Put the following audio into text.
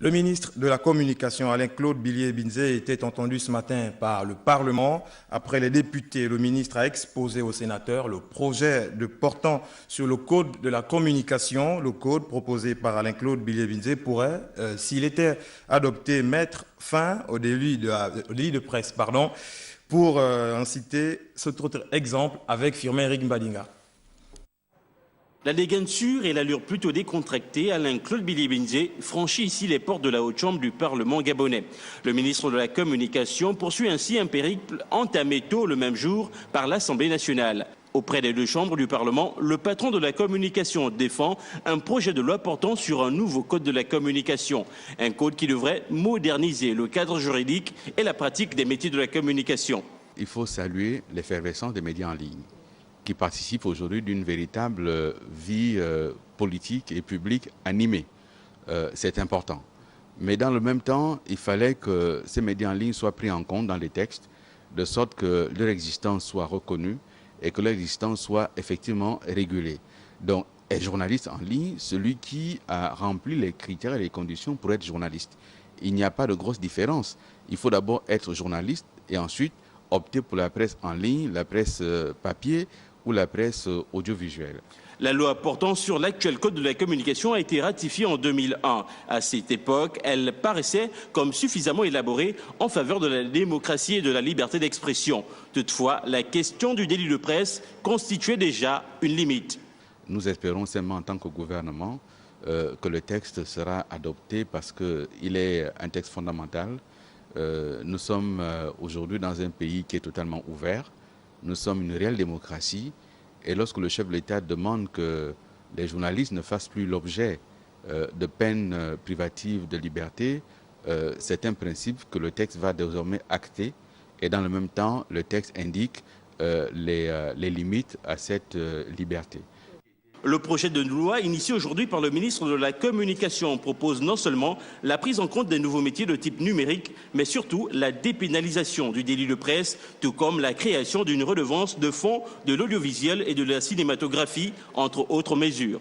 Le ministre de la Communication, Alain-Claude Billiet-Binzé, était entendu ce matin par le Parlement. Après les députés, le ministre a exposé aux sénateurs le projet portant sur le Code de la communication. Le code proposé par Alain-Claude Billiet-Binzé pourrait, s'il était adopté, mettre fin au délit de presse. Pour en citer cet autre exemple avec Firmin Rigbadinga. La dégainture et l'allure plutôt décontractée, Alain-Claude Billiet-Binzé franchit ici les portes de la haute chambre du Parlement gabonais. Le ministre de la Communication poursuit ainsi un périple entamé tôt le même jour par l'Assemblée nationale. Auprès des deux chambres du Parlement, le patron de la communication défend un projet de loi portant sur un nouveau code de la communication. Un code qui devrait moderniser le cadre juridique et la pratique des métiers de la communication. Il faut saluer l'effervescence des médias en ligne, qui participent aujourd'hui d'une véritable vie politique et publique animée. C'est important. Mais dans le même temps, il fallait que ces médias en ligne soient pris en compte dans les textes, de sorte que leur existence soit reconnue et que leur existence soit effectivement régulée. Donc, est journaliste en ligne celui qui a rempli les critères et les conditions pour être journaliste. Il n'y a pas de grosse différence. Il faut d'abord être journaliste et ensuite opter pour la presse en ligne, la presse papier ou la presse audiovisuelle. La loi portant sur l'actuel code de la communication a été ratifiée en 2001. À cette époque, elle paraissait comme suffisamment élaborée en faveur de la démocratie et de la liberté d'expression. Toutefois, la question du délit de presse constituait déjà une limite. Nous espérons seulement en tant que gouvernement que le texte sera adopté parce qu'il est un texte fondamental. Nous sommes aujourd'hui dans un pays qui est totalement ouvert. Nous sommes une réelle démocratie et lorsque le chef de l'État demande que les journalistes ne fassent plus l'objet de peines privatives de liberté, c'est un principe que le texte va désormais acter et dans le même temps, le texte indique les limites à cette liberté. Le projet de loi initié aujourd'hui par le ministre de la Communication propose non seulement la prise en compte des nouveaux métiers de type numérique, mais surtout la dépénalisation du délit de presse, tout comme la création d'une redevance de fonds de l'audiovisuel et de la cinématographie, entre autres mesures.